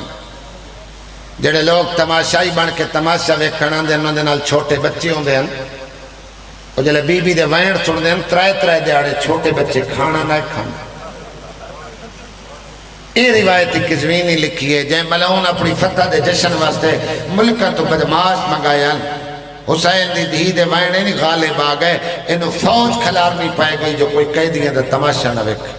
جڑے لوگ تماشائی بن کے تماشا ویکھنا دے انہوں دے نال چھوٹے بچے ہوں دے اور جلے بی بی دے وین سن دے ترائے ترائے دیاڑے چھوٹے بچے کھانا نہ کھانا یہ روایتی قزوینی لکھی ہے جائیں ملعون اپنی فتح دے جشن واسطے ملکہ تو بدماش منگایا حسین دی دھی دے وائنے نہیں غالب آگئے انہوں فوج کھلار نہیں پائے گئی جو کوئی قیدیاں دے تماشا نہ ویک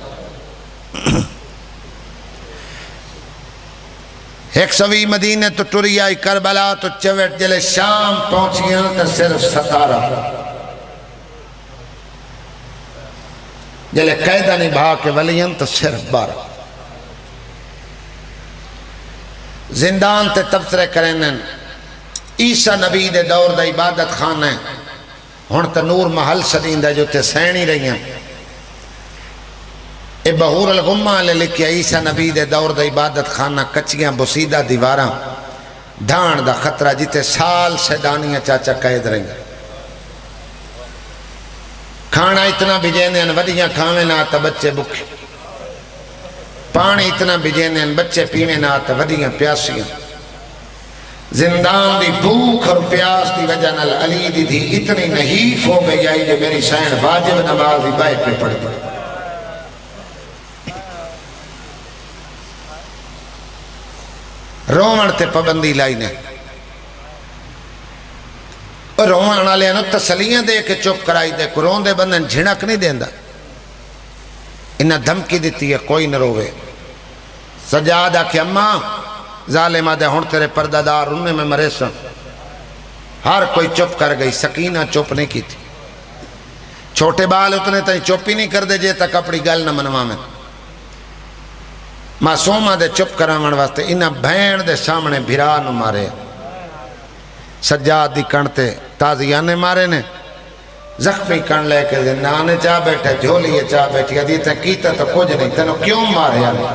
120 مدینے تو ٹری آئی کربلا تو چوٹ جلے شام پہنچیاں تو صرف 17 جلے قیدہ نہیں بھا کے ولیاں تو صرف 12 زندان تے تبصرے کریں عیسیٰ نبی دے دور دا عبادت خانہ ہے ہون تا نور محل صدین دا جو تے سینی رہی ہیں اے بہور الغمہ لے لکھیا عیسیٰ نبی دے دور دا عبادت خانہ کچیاں بسیدہ دیواراں ڈھان دا خطرہ جیتے سال سے دانیاں چاچا قید رہی ہیں کھانا اتنا بجینے ہیں وڈیاں کھاویں نہ آتا بچے بکھے پانی اتنا بجینے ہیں بچے پیویں نہ آتا وڈیاں پیاسیاں زندان دی بھوک اور پیاس دی وجہ نال علی دی تھی اتنی نحیف ہو گئی آئی جو میری سین واجب نمازی بائے پہ پڑھ دی رومن تے پابندی لائی نے اور رومن والے نو تسلیاں دے کے چپ کرائی دے قرآن دے بندن جھڑک نہیں دیندا انہاں دھمکی دیتی ہے کوئی نہ روے سجادہ کہ اماں ظالمہ دے ہون تیرے پردادار انہیں میں مرے سن ہر کوئی چپ کر گئی سکینہ چپ نہیں کی تھی چھوٹے بال اتنے تھی چپ ہی نہیں کر دے جے تک اپنی گل نہ منوا میں معصومہ دے چپ کراون واسطے انہاں بھین دے سامنے بھرا نو مارے سجاد دی کنتے تازیانے مارے نے زخمی کن لے کے نانے چاہ بیٹھے جھولیے چاہ بیٹھی دیتا کیتا تو کچھ نہیں تنو کیوں مارے آنے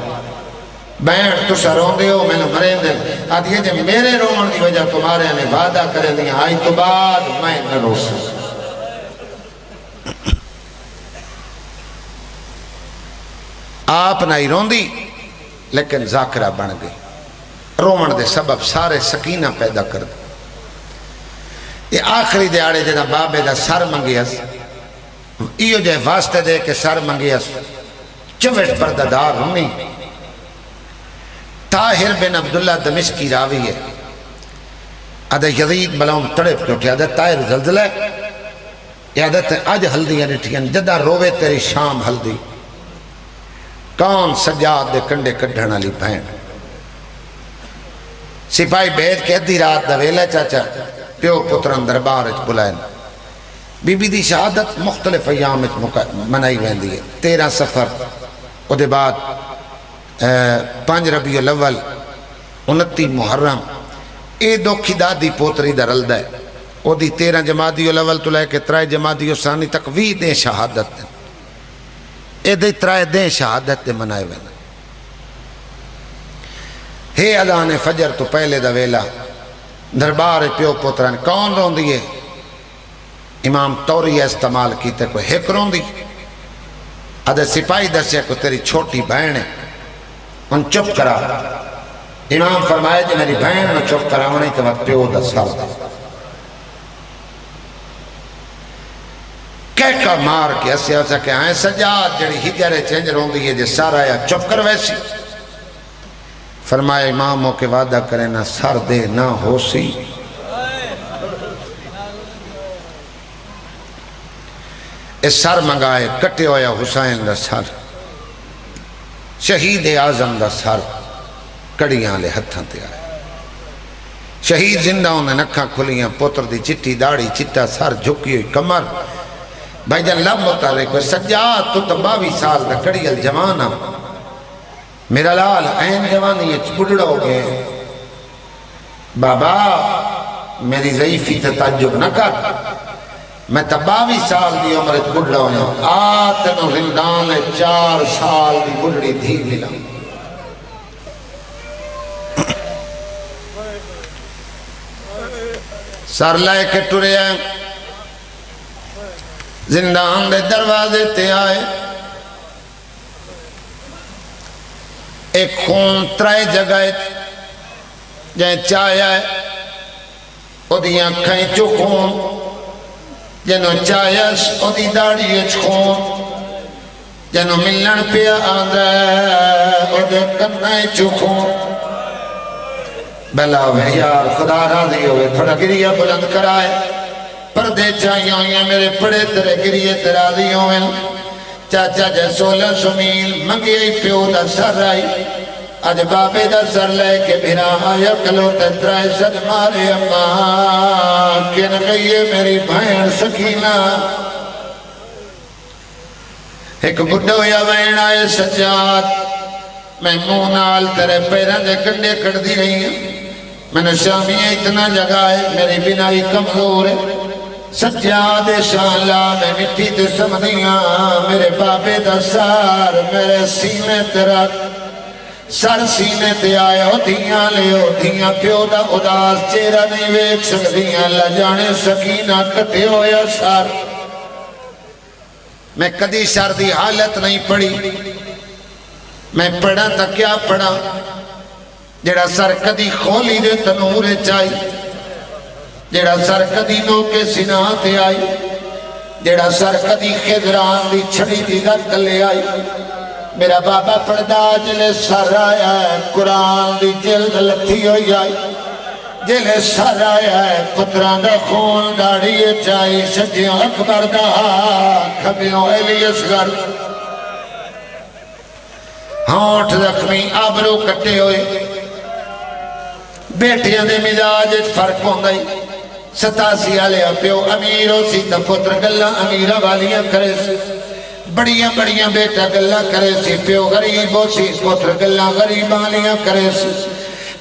بین تو سرون دے ہو میں نے مرین دے آدھی ہے جب میرے رومن دی وجہ تمہارے نے وعدہ کرے دیا آئی تو بعد میں نہ رو سکتا آپ نہ ہی رون دی لیکن ذاکرہ بن گئی رومن دے سبب سارے سکینہ پیدا کر دے یہ آخری دیاڑے جنہ بابے دا سر منگیس ایو جے واسطے دے کے سر منگیس چوٹ پردادار ہونی طاہر بن عبداللہ دمشقی راوی ہے آدھا یزید بلاؤں تڑپ کے اٹھے آدھا طاہر زلزلہ ہے یہ آدھا آج ہلدیاں نٹھیاں جدہ روے تیری شام ہلدی کون سجاد دے کنڈے کڈھنا لی بھین سپاہی بیت کے ادھی رات دا ویلہ چاچا پیو پتران دربار اچ بلائن بی بی دی شہادت مختلف ایام اچ منائی ویندی ہے 13 سفر او دے بعد 5 ربیع الاول 29 محرم اے دو کھدادی پوتری دا رلدہ ہے او دی 13 جمادی الاول تو لے کے 3 جمادی ثانی تک وی دیں شہادت دیں اے دے 3 دیں شہادت دیں منائے ویندی ہے اذان فجر تو پہلے دا ویلا دربار پیو پوتران کون رون دیئے امام توری استعمال کیتے کوئی ہک رون دی ادھے سپاہی دسیا کو تیری چھوٹی بہن ہے ان چپ کرا امام فرمائے جی میری بہن میں چپ کرا نہیں تو وقت پیو دا سر دا کہکا مار کے اسے اسے کہ آئیں سجاد جڑی ہجرے چینج رون دیئے جی سارا یا چپ کر ویسی فرمایا اماموں کے وعدہ کریں نہ سر دے نہ ہو سی اس سر منگائے کٹے ہویا حسین دا سر شہید اعظم دا سر کڑیاں لے ہتھاں تے آئے شہید زندہ انہیں نکھاں کھلیاں پتر دی چٹی داڑی چٹا سر جھکی ہوئی کمر بھائی جان لب مطالعے کوئی سجاد تو 22 سال دا کڑیل جوانہ میرا لال این جوانی یہ بڑھڑا ہو گئے بابا میری ضعیفی تے تعجب نہ کر میں 22 سال دی عمر بڑھڑا ہویا آتنو زندان 4 سال دی بڑھڑی دھی ملا سر لائے کے ٹرے آئے زندان دے دروازے تے آئے ایک خون ترائے جگہ جائیں چایا ہے او دی آنکھیں چو خون جنو چایس او دی داڑی اچ خون جنو ملن پیا آندھا او دے کنائیں چو خون بلاوے یار خدا راضی ہوئے تھوڑا گریہ بلند کرائے پردے چاہیے ہوئے میرے پڑے ترے گریہ ترازی ہوئے چاچا جے 1600 میل منگی ای پیو دا سر آئی آج بابے دا سر لے کے بھیرا آیا کلو تترائے صد مارے اماں کن گئی میری بھائن سکینہ ایک بڑھو یا وین آئے سجاد میں مونال ترے پیران دے کنڈے کڑ دی رہی ہیں میں نے شامی اتنا جگہ ہے میری بنائی کمزور ہے سجاد شان لا میں مٹی تے سمنیاں میرے بابے دا سار میرے سینے تیرا سر سینے تے آئے ہو دیاں لے ہو دیاں پیو دا اداس چیرہ نہیں ویک سکدیاں لجانے سکینہ کتے ہو یا سار میں کدی سر دی حالت نہیں پڑی میں پڑھا تا کیا پڑھا جڑا سر کدی خولی دے تنور چائی جڑا سر کدی نو کے سناہ تے آئی جڑا سر کدی خضران دی چھڑی دی دت لے آئی میرا بابا پڑھدا جلے سر آیا ہے قرآن دی جلد لتھی ہوئی آئی جلے سر آیا ہے پتران دا خون داڑی چائی شجیوں اکبر دا کھبیوں علی اصغر ہونٹ زخمی آبرو کٹے ہوئے بیٹیاں دے مزاج فرق ہوں گئی 87 آلے پیو امیر ہو سی تا پتر گلہ امیرہ والیاں کرے سی بڑیاں بڑیاں بیٹا گلہ کرے سی پیو غریب ہو سی پتر گلہ غریب والیاں کرے سی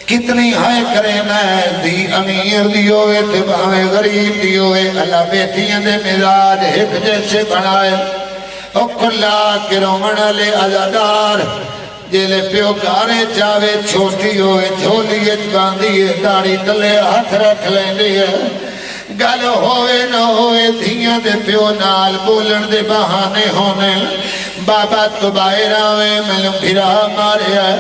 کتنی ہائے کرے میں دی امیر دی ہوئے تباہیں غریب دی ہوئے اللہ بیٹیاں دے مزاج ایک جیسے بنائے او کلا کے رومن لے ازادار جیلے پیو کارے چاوے چھوٹی ہوئے جھولی اچ باندھی ہے داڑی تلے ہاتھ رکھ لیندی ہے گل ہوئے نہ ہوئے دھیاں دے پیو نال بولن دے بہانے ہونے بابا تو باہر آوے ملوں بھرا مارے ہے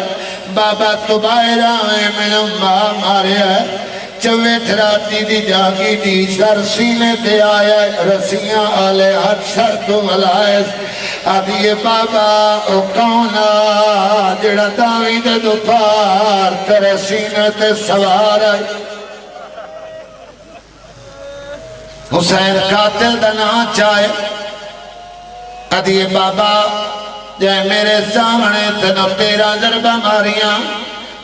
بابا تو باہر آوے ملوں ماں مارے ہے چوے تھراتی دی جاگی دی سر سینے تے آیا رسیاں آلے ہاتھ سر تو ملائے آدھیے بابا او کونا جڑا داوی دے دو پار ترے سینے تے سوار آئی حسین قاتل دنا چاہے آدھیے بابا جائے میرے سامنے تنو تیرا ضربہ ماریاں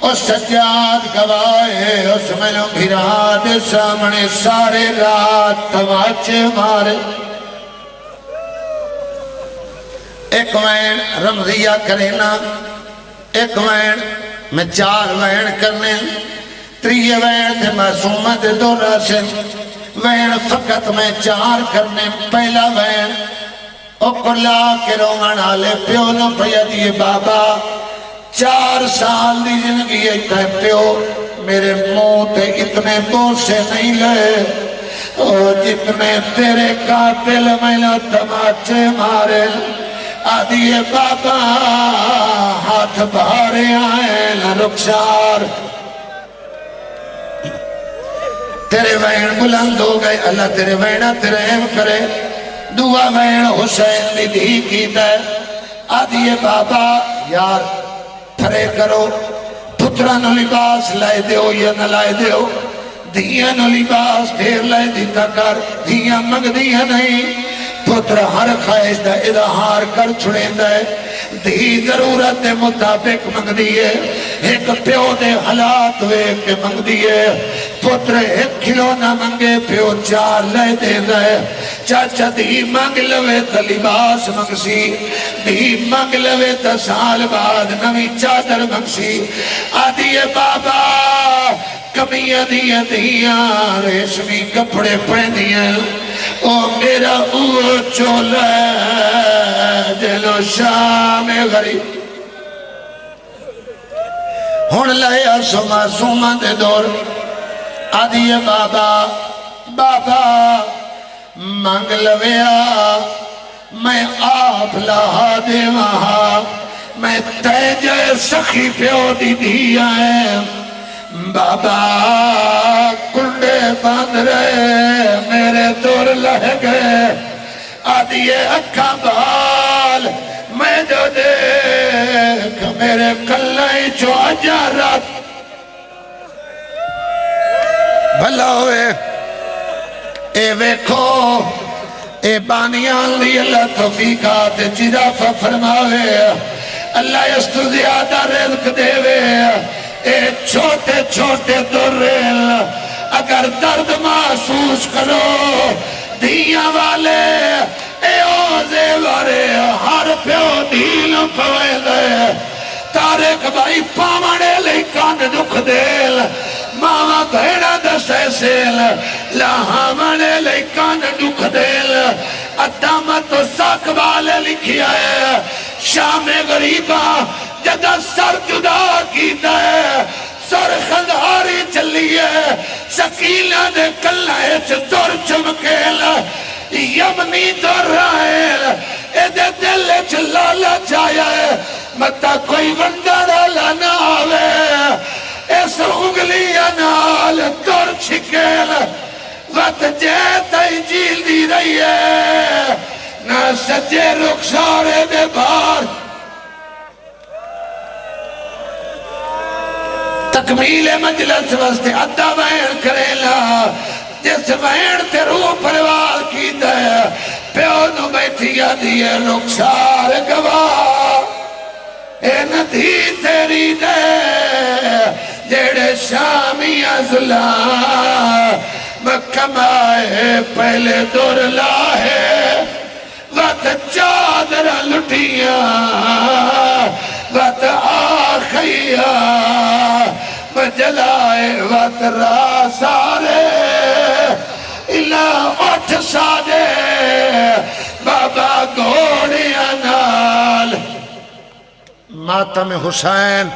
اس سجاد گوائے اس ملوں بھیرا دے سامنے سارے رات تماچے مارے ایک وین رمضیہ کرینا ایک وین میں 4 وین کرنے 3 وین تھے معصومت دو راشن وین فقط میں 4 کرنے پہلا وین او کلا کے رومن آلے پیونو پیا دیئے بابا 4 سال دی زندگی ایتا ہے پیو میرے موتے اتنے بوسے نہیں لے اور جتنے تیرے قاتل میں نہ تماچے مارے آدھیے بابا ہاتھ بھارے آئے نہ رخشار تیرے وین بلند ہو گئے اللہ تیرے وینہ تیرے ایم کرے دعا وین حسین دی دی کیتا ہے آدھیے بابا یار پھرے کرو پترہ نو لباس لائے دیو یا نہ لائے دیو دھیاں نو لباس دھیر لائے دیتا کر دھیاں مگ دیا نہیں پتر ہر خواہش دا اظہار کر چھڑیں دے دی ضرورت مطابق منگ دیئے ایک پیو دے حالات ہوئے کہ منگ دیئے پتر 1 کلو نہ منگے پیو 4 لے دے دے چاچا دی منگ لوے تا لباس منگ سی دی منگ لوے تا سال بعد نوی چادر منگ سی آدھیے بابا کمیاں دیاں دیاں ریشمی کپڑے پہنیاں او میرا او چولہ دلو شام غریب ہون لیا سما سما دے دور آدھیے بابا بابا مانگ لویا میں آپ لہا دے وہاں میں تیجے سخی پیو دی دیا ہے بابا کنڈے باندھ رہے میرے دور لہ گئے آدھیے اکھا بال میں جو دیکھ میرے کلائیں چو اجارت بھلا ہوئے اے ویکھو اے بانیان لی اللہ توفیقات جرافہ فرماوے اللہ اس تو زیادہ رزق دے وے اے چھوٹے چھوٹے دریل اگر درد محسوس کرو دیاں والے اے اوزے وارے ہر پیو دیل پوے دے تارک بھائی پامانے لئی کان دکھ دیل ماما بھیڑا دسے سیل لاہامانے لئی کان دکھ دیل ادامت و ساکبالے لکھیا ہے شام غریبہ جدہ سر جدا کی دے سر خندھاری چلیے سکینہ دے کلائے چطور چمکیل یمنی دور رائل اے دے دل چلالا جائے متا کوئی وندر نہ آوے اس انگلی نال دور چھکیل وقت جے تائی جیل دی رہی ہے نہ سجے رخسارے دے بار تکمیل مجلس وستے ادھا بین کریلا جس بین تے روح پروال کی دے پیو نو بیٹھیا دیئے رخسار گواہ اے ندھی تیری دے جیڑے شامی ازلام کمائے پہلے دور لاہے وقت چادر لٹیاں وقت آخیاں جلائے وقت راسارے الہ اٹھ سادے بابا گوڑیاں نال ماتم حسین